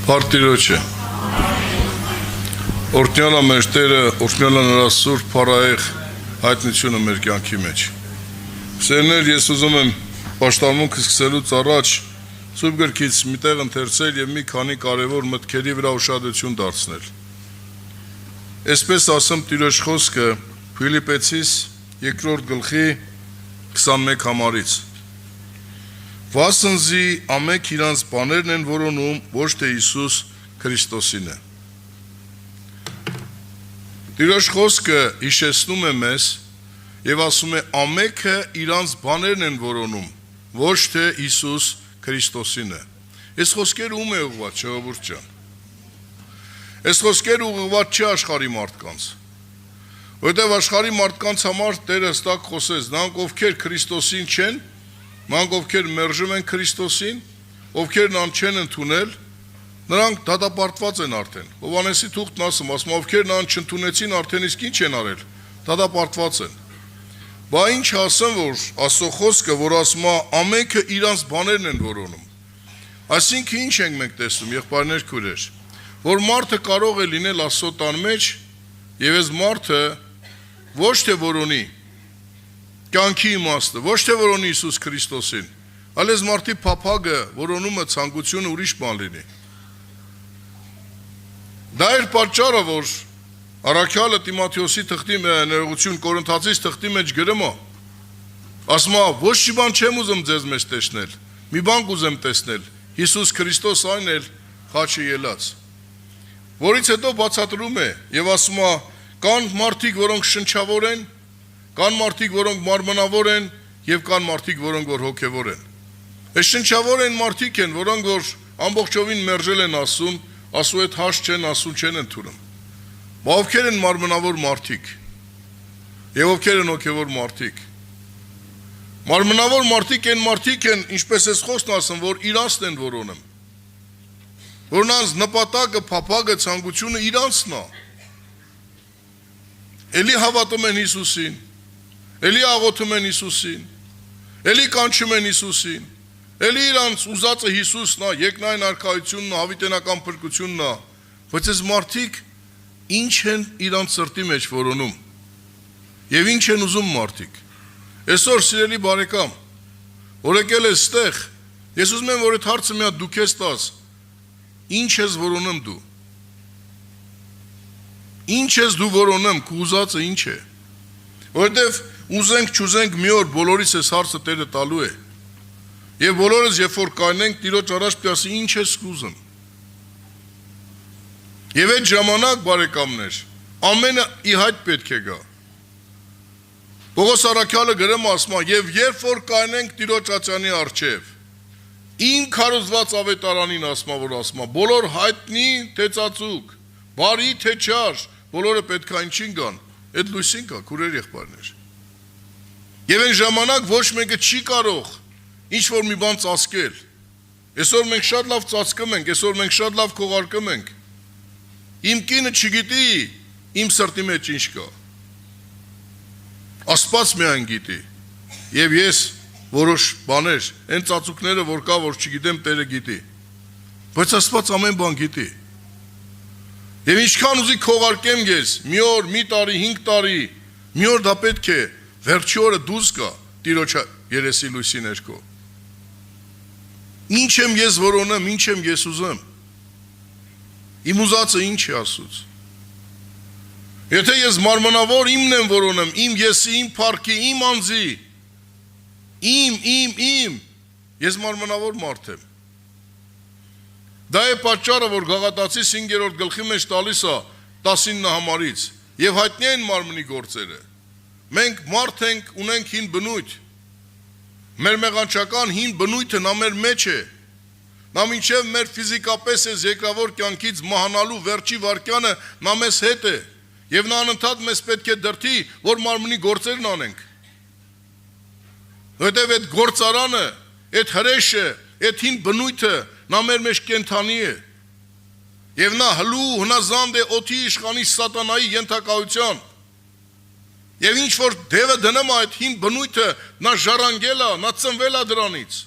Պարտիրոչը Օրհնյալը մեր Տերը, օրհնյալը նրա սուրբ փառահեղ հայտնությունը մեր կյանքի մեջ։ Սերներ, ես ուզում եմ պաշտամունքը սկսելուց առաջ Սուրբ գրքից մի տեղ ընթերցել եւ մի քանի կարևոր մտքերի վրա ուշադրություն դարձնել։ Այսպես ասում Տիրոջ խոսքը Ֆիլիպեցիս 2-րդ գլխի 21 համարից։ Վասնզի ամենք իրանց բաներն են որոնում, ոչ թե Հիսուս Քրիստոսին է։ Տիրոջ խոսքը հիշեցնում է մեզ եւ ասում է ամենքը իրանց բաներն են որոնում, ոչ թե Հիսուս Քրիստոսին է։ Այս խոսքերը ում է ուղղված, ժողովուրդ ջան։ Այս խոսքերը ուղղված չի աշխարհի մարդկանց։ Որտեղ աշխարհի մարդկանց համար Տերը հստակ խոսեց, նրանք ովքեր Քրիստոսին չեն, նրանք ովքեր մերժում են Քրիստոսին, ովքեր նրան չեն ընդունել, նրանք դատապարտված են արդեն։ Հովհաննեսի թուղթն ասում, ովքեր նրան չընդունեցին, արդեն իսկ ինչ են արել, դատապարտված են։ Բա ինչ ասեմ, որ Աստծո խոսքը, որ ասում է ամենքը իրանց բաներն են որոնում։ Այսինքն ինչ ենք մենք տեսնում, եղբայրներ, քույրեր, որ մարդը կարող է լինել Աստծո տան մեջ, եւ այս մարդը ոչ թե որոնի կյանքի իմաստը, ոչ թե որոնի Հիսուս Քրիստոսին, այլ այս մարդի փափագը, որոնումը, ցանկությունը ուրիշ բան լինի։ Դա էր պատճառը, որ առաքյալը Տիմոթեոսի թղթի ներողություն Կորինթացիս թղթի մեջ գրում է, ասում է, ոչ մի բան չեմ ուզում ձեզ մեջ տեսնել, մի բան կուզեմ տեսնել, Հիսուս Քրիստոս այն էլ խաչի ելած։ Որից հետո բացատրում է եւ ասում է, կան մարդիկ, որոնք շնչավոր են, կան մարդիկ, որոնք մարմնավոր են եւ կան մարդիկ, որոնք որ հոգեվոր են։ Այս շնչավոր են մարդիկ են, որոնք որ ամբողջովին մերժել են ասում այդ հաշ չեն, ասում չեն ընդունում։ Բայց ովքեր են մարմնավոր մարդիկ եւ ովքեր են հոգեվոր մարդիկ։ Մարմնավոր մարդիկ են, ինչպես էս խոսքն ասում, որ իրանցն են որոնում։ Որ նրանց նպատակը, փափագը, ցանկությունը իրանցն է։ Էլի հավատում են Հիսուսին, էլի աղոթում են Հիսուսին, էլի կանչում են Հիսուսին, էլի իրանց ուզածը Հիսուսն է, երկնային արքայությունն է, հավիտենական փրկությունն է, բայց այս մարդիկ ինչ են իրանց սրտի մեջ որոնում եւ ինչ են ուզում մարդիկ։ Այսօր սիրելի բարեկամ, որ եկել ես ստեղ, ես ուզում եմ որ այդ հարցը մի հատ դու քեզ տաս, ինչ ես որոնում դու։ Ինչ ես դու որոնում, քո ուզածը ինչ է։ Որտեվ ուզենք չուզենք մի օր բոլորիս այս հարցը Տերը տալու է։ Եվ բոլորս երբ որ կայնենք Տիրոջ առաջ պիտի ինչ ես ուզում։ Եվ այդ ժամանակ բարեկամներ, ամենը ի հայտ պետք է գա։ Պողոս առաքյալը գրում ասում է, եւ երբ որ կայնենք Տիրոջ ացյանի առջև, իմ քարոզված ավետարանին ասում որ ասում բոլոր հայտնի թե ծածուկ, բարի թե չար, բոլորը պետք է ինչին գան, այդ լույսին կա, քուրեր եղբայրներ։ Եվ այն ժամանակ ոչ մեկը չի կարող ինչ որ մի բան ծածկել։ Այսօր մենք շատ լավ ծածկում ենք, այսօր մենք շատ լավ քողարկում ենք։ Իմ կինը չգիտի իմ սրտի մեջ ինչ կա։ Աստված միայն գիտի։ Եվ ես որոշ բաներ, այն ծածուկները որ կա, որ չգիտեմ, Տերը գիտի։ Բայց Աստված ամեն բան գիտի։ Եվ ինչքան ուզի քողարկեմ ես, մի օր, մի տարի, 5 տարի, մի օր դա պետք է վերջի օրը դուրս գա Տիրոջ երեսի լույսի ներքո։ Ինչ եմ ես որոնում, ինչ եմ ես ուզում։ Իմ ուզածը ինչ է Աստծուց։ Եթե ես մարմնավոր իմն եմ որոնում, իմ եսի, իմ փառքի, իմ անձի, իմ, ես մարմնավոր մարդ եմ։ Դա է պատճառը, որ Գաղատացիս 5-րդ գլխի մեջ տալիս է 19 համարից եւ հայտնի են մարմնի գործերը։ Մենք մարդ ենք, ունենք հին բնույթ։ Մեր մեղանչական հին բնույթը նա մեր մեջ է։ Նա մինչև մեր ֆիզիկապես այս երկրավոր կյանքից մահանալու վերջի վարկյանը նա մեզ հետ է։ Եվ նա անընդհատ մեզ պետք է դրթի, որ մարմնի գործերն անենք։ Որտեւ այդ գործարանը, այդ հրեշը, այդ հին բնույթը նա մեր մեջ կենթանի է։ Եվ նա հլու հնազանդ է օդի իշխանի սատանայի ենթակայության։ Եվ ինչ որ դևը դնում է այդ հին բնույթը, նա ժառանգել է, նա ծնվել է դրանից։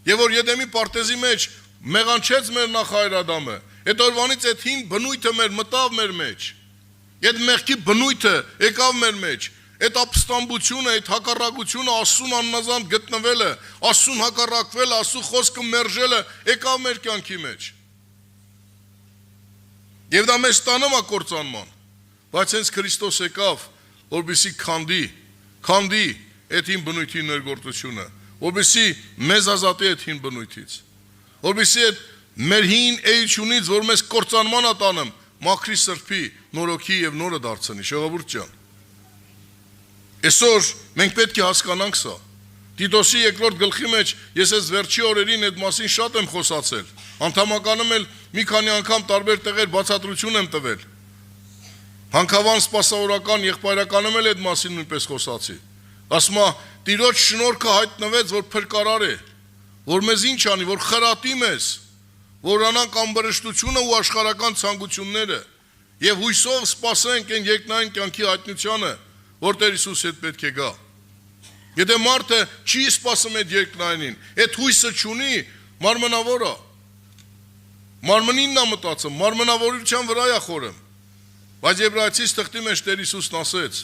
Եվ որ Եդեմի պարտեզի մեջ մեղանչեց մեր նախահայր Ադամը, Այդ օրվանից այդ հին բնույթը մեր մտավ մեր մեջ։ Այդ մեղքի բնույթը եկավ մեր մեջ։ Այդ ապստամբությունը, այդ հակառակությունը, Աստծուն աննազանդ գտնվելը, Աստծուն հակառակվելը, Աստծու խոսքը մերժելը եկավ մեր կյանքի մեջ։ Եվ դա մեզ տանում է կործանման։ Բայց հենց Քրիստոս եկավ, որպեսզի քանդի այդ հին բնույթի ներգործությունը, որպեսզի մեզ ազատի այդ հին բնույթից, որպեսզի այդ մեր հին էությունից, որ մեզ կործանման է տանում, մաքրի սրբի, նորոգի եւ նորը դարձնի, ժողովուրդ ջան։ Այսօր մենք պետք է հասկանանք սա։ Տիտոսի 2-րդ գլխի մեջ ես այս վերջի օրերին այդ մասին շատ եմ խոսացել։ Անդամականում էլ մի քանի անգամ տարբեր տեղեր բացատրություն եմ տվել։ Հանքավան սպասավորական եղբայրականում էլ այդ մասին նույնպես խոսացի։ Ասում է, Տիրոջ շնորհքը հայտնվեց, որ փրկարար է, որ մեզ ինչ անի, որ խրատի մեզ, որ անանք ամբրշտությունը ու աշխարհական ցանկությունները եւ հույսով սպասենք այն երկնային կյանքի հայտնությանը, որ Տեր Հիսուս հետ պետք է գա։ Եթե մարդը չի սպասում այդ երկնայինին, այդ հույսը չունի, մարմնավոր է։ Մարմնինն է մտածում, մարմնավորության վրա է խորում։ Բայց Եբրայեցիս թղթի մեջ Տեր Հիսուսն ասեց.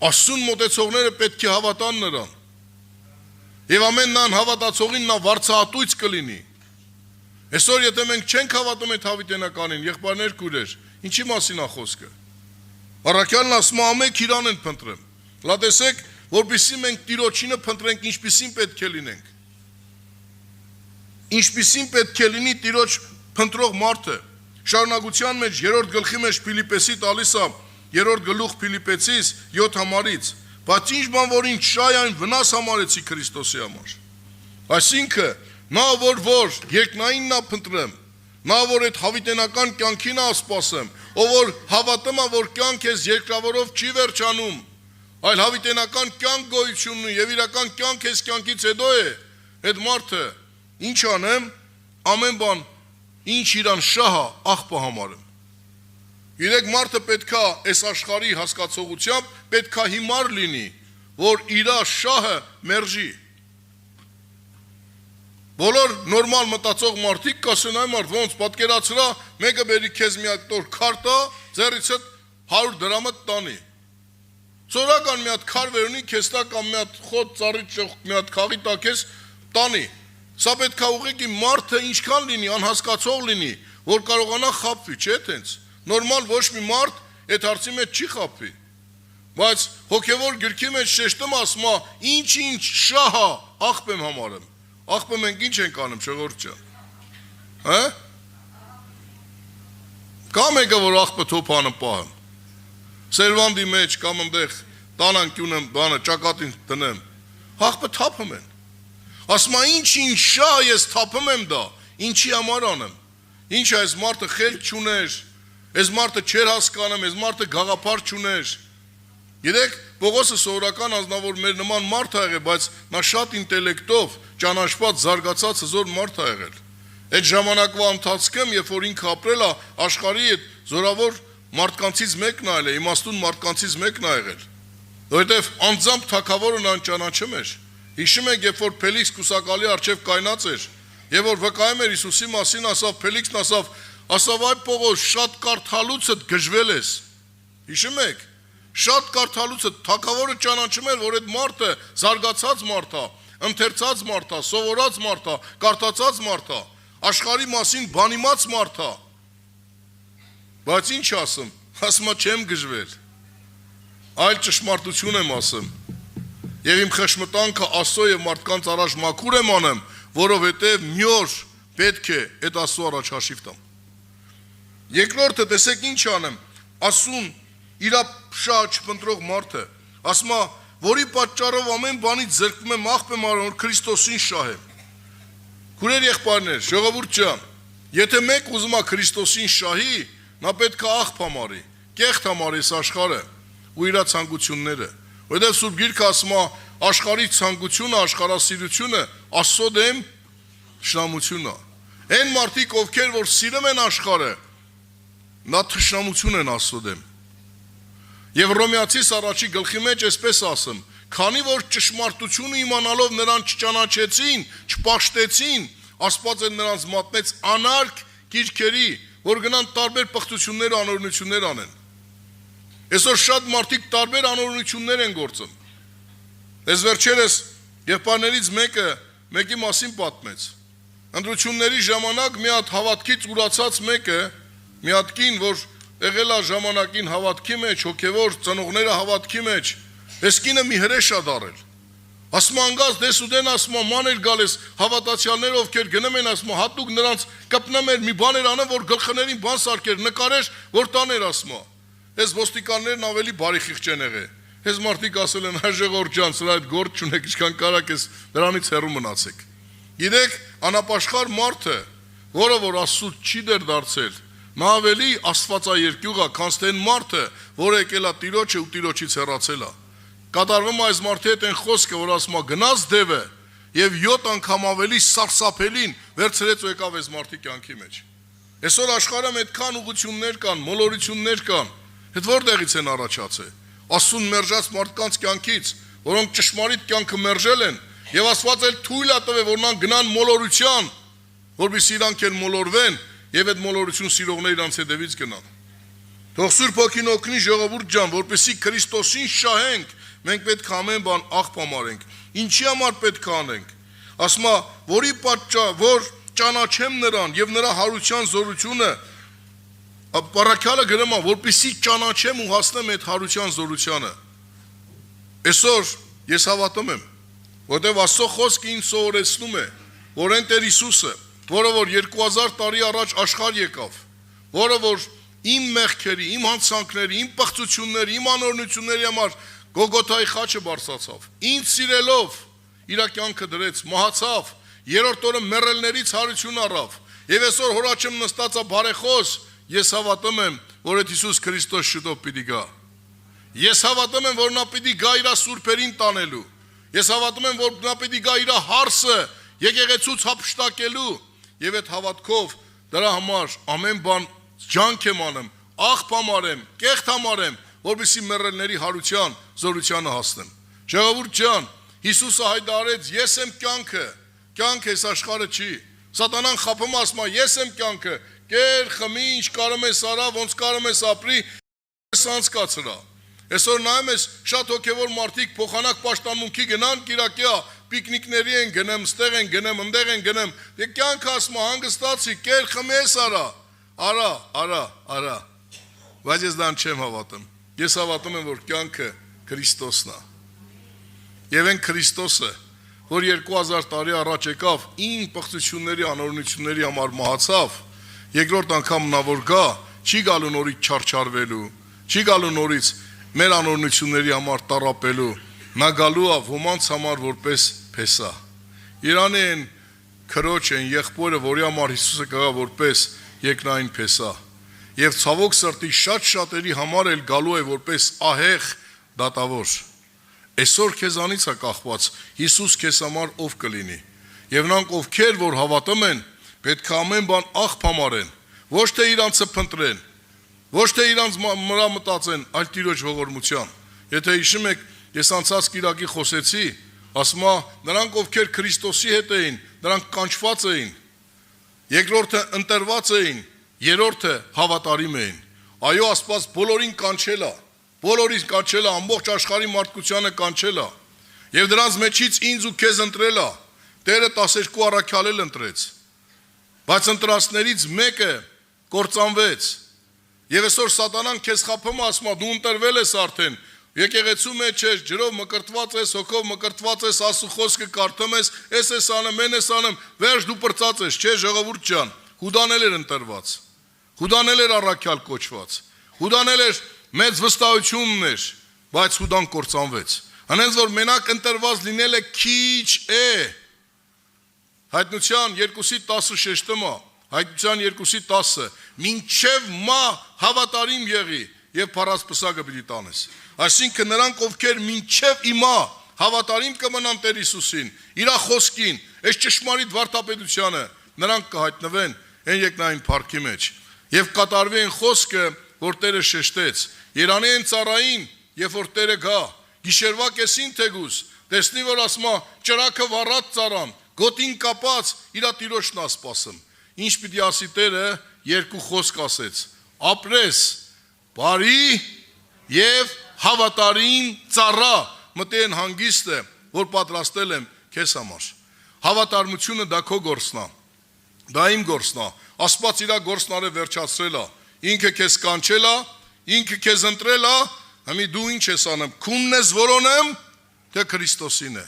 Աստծուն մոտեցողները պետք է հավատան նրան։ Եվ ամեն նրան հավատացողին նա վարձահատույց կլինի։ Այսօր եթե մենք չենք հավատում այդ հավիտենականին, եղբայրներ քույրեր, ինչի մասին է խոսքը։ Առաքյալն ասում է ամենք իրան են փնտրում։ Լա տեսեք, որպեսզի մենք Տիրոջինը փնտրենք, ինչպիսին պետք է լինենք։ Ինչպիսին պետք է լինի Տիրոջ փնտրող մարդը։ Շարունակության մեջ 3-րդ գլխի մեջ Ֆիլիպպեսի տալիս է 3-րդ գլուխ Ֆիլիպպեցիս 7 համարից, բայց ինչ բան որ ինչ շայ այն վնաս համարեցի Քրիստոսի համար։ Այսինքն նա որ երկնայինն է փնտրում, նա որ այդ հավիտենական կյանքին է սպասում, ով որ հավատում է որ կյանք էս երկրավորով չի վերջանում, այլ հավիտենական կյանք գոյություն ունի եւ իրական կյանք էս կյանքից հետո է, այդ մարդը ինչ անեմ, ամեն բան ինչ իրան շահը աղբը համարում։ Իրեք մարդը պետքա այս աշխարհի հասկացողությամբ պետքա հիմար լինի, որ իր շահը մերժի։ Բոլոր նորմալ մտածող մարդիկ կասեն այ մարդ ոնց պատկերացրա, մեկը բերի քեզ մի հատ տոր քարտա, ձեռից 100 դրամը տանի։ Սորական մի հատ քար վերունի, քեզ տա կամ մի հատ խոտ ծառի ճոխ, մի հատ խաղի տա քեզ տանի։ Սա պետք է ուղղակի մարդը ինչքան լինի, անհասկացող լինի, որ կարողանա խաբվի, չէ՞ տենց։ Նորմալ ոչ մի մարդ այդ հարցի մեջ չի խաբվի։ Բայց հոգևոր գրքի մեջ շեշտում ասում է, ինչ շահա աղբ եմ համարում։ Աղբը մենք ինչ ենք անում, ժողովուրդ ջան։ Հա՞։ Կամ եկա որ աղբը թոփանը պահեմ։ Սերվանդի մեջ կամ այնտեղ տանանկյունը բանը ճակատին դնեմ։ Աղբը թափում են։ Ասում է ինչ շահ ես թափում եմ դա, ինչի համար անեմ։ Ինչ այս մարդը խելք չուներ, այս մարդը չեր հասկանում, այս մարդը գաղափար չուներ։ Գիտեք, Պողոսը սովորական ազնվոր մեր նման մարդ է եղել, բայց նա շատ ինտելեկտով, ճանաչված, զարգացած հզոր մարդ է եղել։ Այդ ժամանակվա ընթացքում, երբ որ ինքը ապրել է, աշխարհի այդ զորավոր մարդկանցից մեկն է, իմաստուն մարդկանցից մեկն է եղել։ Որովհետև անձամբ թագավորը նրան ճանաչում էր։ Հիշում եք, երբ որ Ֆելիքս կուսակալի առջև կայնած էր, եւ որ վկայում էր Հիսուսի մասին, ասավ Ֆելիքսն ասավ այ Պողոս, շատ կարդալուց գժվել ես։ Հիշում եք։ Շատ կարդալուց թագավորը ճանաչում էր, որ այդ մարդը զարգացած մարդ է, ընթերցած մարդ է, սովորած մարդ է, կարդացած մարդ է, աշխարհի մասին բանիմաց մարդ է։ Բայց ինչ ասում, ասում չեմ գժվել, այլ ճշմարտություն եմ ասում։ Եվ իմ խշմտանքը Աստծո եւ մարդկանց առաջ մաքուր եմ անում, որովհետեւ մի օր պետք է այդ Աստծո առաջ հաշիվ տամ։ Երկրորդը տեսեք ինչ անեմ, ասում իր շահ չփնտրող մարդը, ասում է, որի պատճառով ամեն բանից զրկվում եմ, աղբ եմ արում, որ Քրիստոսին շահեմ։ Քուրեր եղբայրներ, ժողովուրդ ջան, եթե մեկ ուզում է Քրիստոսին շահի, նա պետք է աղբ համարի, կեղտ համարի այս աշխարհը ու իր ցանկությունները։ Որովհետև Սուրբ Գիրքը ասում է, աշխարհի ցանկությունը, աշխարհասիրությունը Աստծո դեմ թշնամությունն է։ Այն մարդիկ, ովքեր որ սիրում են աշխարհը, նա թշնամություն են Աստծո դեմ։ Եվ Հռոմեացիս առաջի գլխի մեջ այսպես ասում, քանի որ ճշմարտությունը իմանալով նրան չճանաչեցին, չպաշտեցին, Աստված նրանց մատնեց անարգ գիրքերի, որ գնան տարբեր պղծություններ ու անօրինություններ անեն։ Այսօր շատ մարդիկ տարբեր անօրինություններ են գործում։ Այս վերջերս եղբայրներից մեկի մասին պատմեց։ Ընտրությունների ժամանակ մի հատ հավատքից ուրացած մեկը, մի հատ կին, որ եղել է ժամանակին հավատքի մեջ, հոգևոր ծնողները հավատքի մեջ, այս կինը մի հրեշ ա դարել։ Ասում անգած դես ու դեն ասում ման էր գալես հավատացյալներ ովքեր գնում են ասում հատուկ նրանց կպնում էր մի բաներ անեն որ գլխներին բան սարքեր նկարեր որ տաներ ասում այս ոստիկաններն ավելի բարի խիղճ են եղել այս մարդիկ ասել են Ժողովուրդ ջան սրա այդ գործ չունեք ինչքան կարաք ես դրանից հեռու մնացեք գիտեք անապաշխար մարդը որը որ Աստծուց չի դեր դարձել նա ավելի աստվածաերկյուղ է քան ստեն մարդը որը եկել է Տիրոջը ու Տիրոջից հեռացել է Կատարվում այս մարդի հետ են խոսքը, որ ասում է գնաց դևը եւ 7 անգամ ավելի սարսափելին վերցրեց ու եկավ այս մարդի կյանքի մեջ։ Այսօր աշխարհում այդքան ուղղություններ կան, մոլորություններ կան, այդ որտեղից են առաջացել։ Աստուն մերժած մարդկանց կյանքից, որոնք ճշմարիտ կյանքը մերժել են եւ Աստված էլ թույլ է տվել, որ նրանք գնան մոլորության, որովհետեւ իրանք են մոլորվեն եւ այդ մոլորություն սիրողները իրանց հետևից գնան։ Թող Սուրբ Հոգին օգնի ժողովուրդ ջան, որպեսզի Քրիստոսին շահենք Մենք պետք է ամեն բան աղբամարենք։ Ինչի համար պետք է անենք։ Ասում է, որի պատճառ, որ ճանաչեմ նրան եւ նրա հարության զորությունը, Պարաքյալը գրում է, որպեսզի ճանաչեմ ու հասնեմ այդ հարության զորությանը։ Այսօր ես հավատում եմ, որտեղ Աստծո խոսքը ինձ սովորեցնում է, որ այն Տեր Հիսուսը, որը որ 2000 տարի առաջ աշխարհ եկավ, որը որ իմ մեղքերի, իմ հանցանքների, իմ պղծությունների, իմ անօրինությունների համար Գոգոթայի խաչը բարձրացավ, ինձ սիրելով իր կյանքը դրեց, մահացավ, երրորդ օրը մեռելներից հարություն առավ, եւ այսօր հորաչեմ նստած է բարեխոս, ես հավատում եմ, որ այդ Հիսուս Քրիստոս շուտով պիտի գա։ Ես հավատում եմ, որ նա պիտի գա իր սուրբերին տանելու։ Ես հավատում եմ, որ նա պիտի գա իր հարսը եկեղեցուց հափշտակելու, եւ այդ հավատքով դրա համար ամեն բան ջանք եմ անում, աղբ համարեմ, կեղտ համարեմ, որպեսզի մեռելների հարության զորությանը հասնեմ։ Ժողովուրդ ջան, Հիսուսը հայտարարեց, ես եմ կյանքը, կյանքը այս աշխարհը չի։ Սատանան խափում ասում է, ես եմ կյանքը, կեր, խմի, ինչ կարում ես արա, ոնց կարում ես ապրի, անցկացրա։ Այսօր նայում ես շատ հոգևոր մարդիկ փոխանակ պաշտամունքի գնան Կիրակյա, պիկնիկների են գնեմ, ստեղ են գնեմ, ընդեղ են գնեմ։ Դե կյանքը ասում է, հանգստացի, կեր, խմի ես արա։ Բայց ես դան չեմ հավատում։ Ես հավատում եմ, որ կյանքը Քրիստոսն է։ Եվ այն Քրիստոսը, որ 2000 տարի առաջ եկավ, իմ պղծությունների, անօրինությունների համար մահացավ, երկրորդ անգամ նա որ գա, չի գալու նորից չարչարվելու, չի գալու նորից մեր անօրինությունների համար տառապելու, նա գալու է ոմանց համար որպես փեսա։ Իրանի են քրոջ են եղբորը, որի համար Հիսուսը կգա որպես երկնային փեսա։ Եվ ցավոք սրտի շատ-շատերի համար էլ գալու է որպես ահեղ դատավոր։ Այսօր քեզանից է կախված Հիսուս քեզ համար ով կլինի։ Եվ նրանք ովքեր որ հավատում են, պետք է ամեն բան աղբ համարեն, ոչ թե իրանցը փնտրեն, ոչ թե իրանց մրա մտածեն, այլ Տիրոջ ողորմության։ Եթե հիշում եք, ես անցած Կիրակի խոսեցի, ասում եմ, նրանք ովքեր Քրիստոսի հետ էին, նրանք կանչված էին։ Երկրորդը ընտրված էին, երրորդը հավատարիմ էին։ Այո, Աստված բոլորին կանչել է, ամբողջ աշխարհի մարդկությանը կանչել է։ Եվ դրանց մեջից ինձ ու քեզ ընտրել է։ Տերը 12 առաքյալ ընտրեց։ Բայց ընտրածներից մեկը կործանվեց։ Եվ այսօր սատանան քեզ խափում ասում է, դու ընտրվել ես արդեն։ Եկեղեցու մեջ ես, ջրով մկրտված ես, հոգով մկրտված ես, Աստծո խոսքը կարդում ես անում, են ես անում, վերջ դու պրծած ես, չէ ժողովուրդ ջան։ Հուդան էր ընտրված։ Հուդան էր առաքյալ կոչված։ Հուդան էր մեծ վստահությունն էր, բայց Հուդան կործանվեց։ Հենց որ մենակ ընտրված լինելը քիչ է։ Հայտնության 2:10 Հայտնության 2:10 մինչև մա հավատարիմ եղի եւ փառած պսակը պիտի տանես։ Այսինքն նրանք ովքեր մինչև իմա հավատարիմ կմնան Տեր Հիսուսին, իր խոսքին, այս ճշմարիտ վարդապետությանը, նրանք կհայտնվեն այն երկնային փառքի մեջ եւ կատարվի այն խոսքը, որ Տերը շեշտեց։ Երանի են ծառային, երբ որ Տերը գա, գիշերվա կեսին թեգուս, տեսնի որ ասում է ճրակը վառած ծառան, գոտին կապած իր Տիրոջն է սպասում։ ինչ պիտի ասի Տերը, երկու խոսք ասեց. ապրես բարի եւ հավատարիմ ծառա, մտեն հանգիստը, որ պատրաստել եմ քեզ համար։ Հավատարմությունը դա քո գործն է, դա իմ գործն է, Աստված իր գործն է վերջացրել է, ինքը քեզ կանչել է, ինքը քեզ ընտրել է, հիմա դու ինչ ես անում, քունն ես որոնեմ, թե Քրիստոսին է։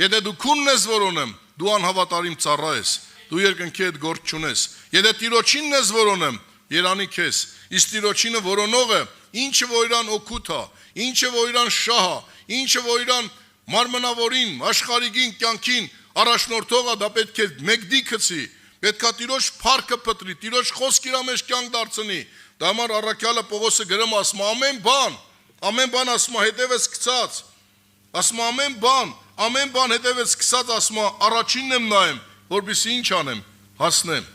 Եթե դու քունն ես որոնեմ, դու անհավատարիմ ծառա ես, դու երկնքի հետ գործ չունես։ Եթե Տիրոջինն ես որոնեմ, երանի քեզ, իսկ Տիրոջինը որոնողը, ինչը որ իրան օգուտ է, ինչը որ իրան շահ է, ինչը որ իրան մարմնավորին, աշխարհիկին կյանքին առաջնորդողը, դա պետք է մեկդի գցի, պետք է Տիրոջ փառքը պտրի, Տիրոջ խոսք իր մեջ կյանք դարձնի։ Դա համար առաքյալը Պողոսը գրում ասում ամեն բան ասում հետևես գցած, ասում ամեն բան հետևես գցած, ասում առաջինն եմ նայեմ, որպեսզի ինչ անեմ, հասնեմ։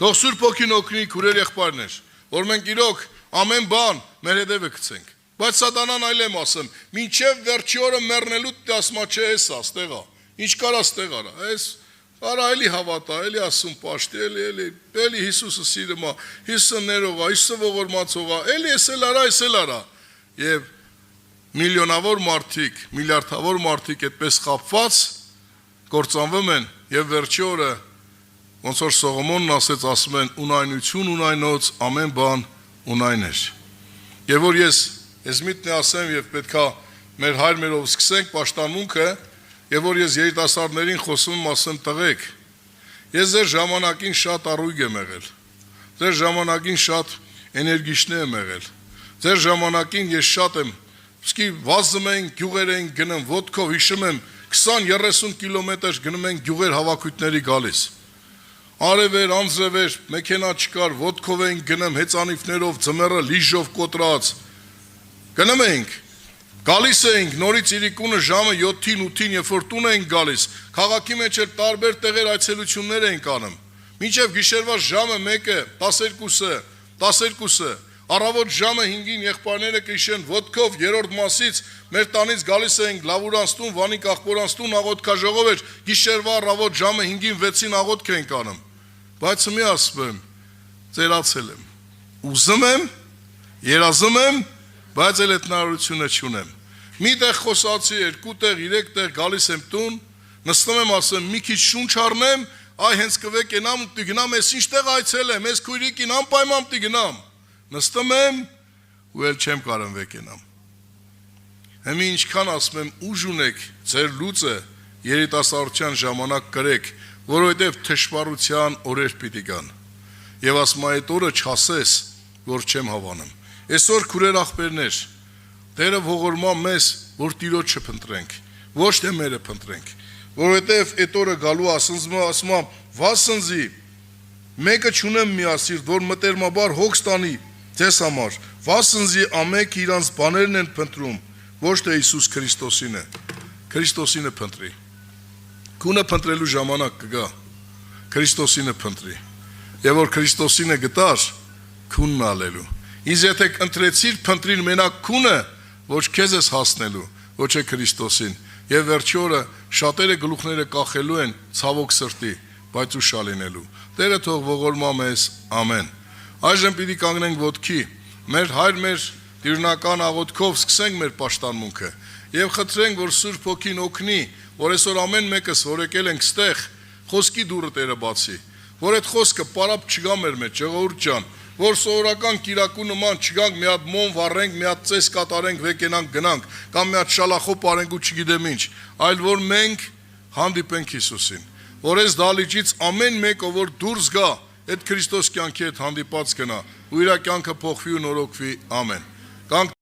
Թող Սուրբ Հոգին օգնի քուրեր եղբայրներ, որ մենք իրոք ամեն բան մեր հետևը գցենք։ Բայց Սատանան այլ եմ ասում, մինչև վերջի օրը մեռնելու ասում չէ, էս է, ստեղ է, ինչ կարա ստեղ արա, էս արա էլի հավատա, էլի ասում պաշտի, էլի Հիսուսը սիրում է, Հիսուսը ներող է, Հիսուսը ողորմածող է, էլի էս էլ արա։ Եվ միլիոնավոր մարդիկ, միլիարդավոր մարդիկ այդպես խաբված կործանվում են եւ վերջի օրը ոնց որ Սողոմոնն ասեց, ասում են ունայնություն ունայնոց ամեն բան ունայն էր։ Եվ որ ես միտն ասեմ եւ պետքա մեր հայրերով սկսենք պաշտամունքը, եւ որ ես երիտասարդներին խոսում եմ, ասեմ տղեկ, ես ձեր ժամանակին շատ առույգ եմ եղել, ձեր ժամանակին շատ էներգիչներ եմ եղել, ձեր ժամանակին ես շատ եմ, իսկի վազում ենք, գյուղեր ենք գնում, ոտքով հիշում եմ 20-30 կիլոմետր գնում ենք գյուղեր հավաքույթների գալիս, արևեր, անձրևեր, մեքենա չկար, ոտքով ենք գնում, հեծանիվներով, ձմեռը լիժով կոտրած, գնում ենք, գալիս էինք, նորից իրիկունը ժամը 7-ին, 8-ին, երբ որ տուն էինք գալիս, քաղաքի մեջ էլ տարբեր տեղեր այցելություններ էինք անում, մինչև գիշերվա ժամը 1-ը, 12-ը, առավոտ ժամը 5-ին եղբայրները կհիշեն ոտքով երրորդ մասից մեր տանից գալիս էինք Լավուրանց տուն, Վանիկ աղբորանց տուն աղոթքաժողով էր, գիշերվա առավոտ ժամը 5-ին 6-ին աղոթք էինք անում, բայց մի ասում եմ, ծերացել եմ, ուզում եմ, երազում եմ, բայց էլ այդ հնարավորությունը չունեմ։ Մի տեղ խոսացի, 2 տեղ, 3 տեղ գալիս եմ տուն, նստում եմ ասեմ, մի քիչ շունչ առնեմ, այ հենց կվեկենամ ու գնամ, ես ինչ տեղ այցելեմ, ես քույրիկին անպայման պիտի գնամ։ Նստում եմ ու էլ չեմ կարող վեկենամ։ Հիմա ինչքան ասում եմ, ուժ ունեք, ձեր լուծը երիտասարդության ժամանակ կրեք, որովհետև թշվառության օրեր պիտի գան։ Եվ ասում այդ օրը չասես, որ չեմ հավանում։ Այսօր քուրեր աղբերներ, Տերը ողորմա մեզ, որ Տիրոջը փնտրենք, ոչ թե մերը փնտրենք, որովհետև այդ օրը գալու ասում վասնզի, մեկը չունեմ միասիրտ, որ մտերմաբար հոգ ստանի ձեզ համար, վասնզի ամենք իրանց բաներն են փնտրում, ոչ թե Հիսուս Քրիստոսինը փնտրի, քունը փնտրելու ժամանակ կգա, Քրիստոսինը փնտրի, եւ որ Քրիստոսինը գտար, քունն ալելու, Իսկ եթե ընտրեցիր փնտրին մենակ քունը, ոչ քեզ ես հասնելու, ոչ է Քրիստոսին, եւ վերջի օրը շատերը գլուխները կախելու են ցավոք սրտի, բայց ուշալ լինելու։ Տերը թող ողորմա մեզ, ամեն։ Այժմ պիտի կանգնենք ոտքի, մեր հայր մեր տիրնական աղոթքով սկսենք մեր պաշտամունքը եւ խնդրենք, որ Սուրբ Հոգին օգնի, որ այսօր ամեն մեկս որ եկել ենք ստեղ, խոսքի դուռը Տերը բացի, որ այդ խոսքը պարապ չգա մեր մեջ, ժողովուրդ ջան, որ սովորական կիրակու նման չգանք մի հատ մոմ վառենք, մի հատ ծես կատարենք, վեկենանք գնանք, կամ մի հատ շալախոպ արենք ու չգիտեմ ինչ, այլ որ մենք հանդիպենք Հիսուսին, որ այս դալիճից ամեն մեկը որ դուրս գա, այդ Քրիստոս կյանքի հետ հանդիպած գնա, ու իր կյանքը փոխվի ու նորոգվի, ամեն։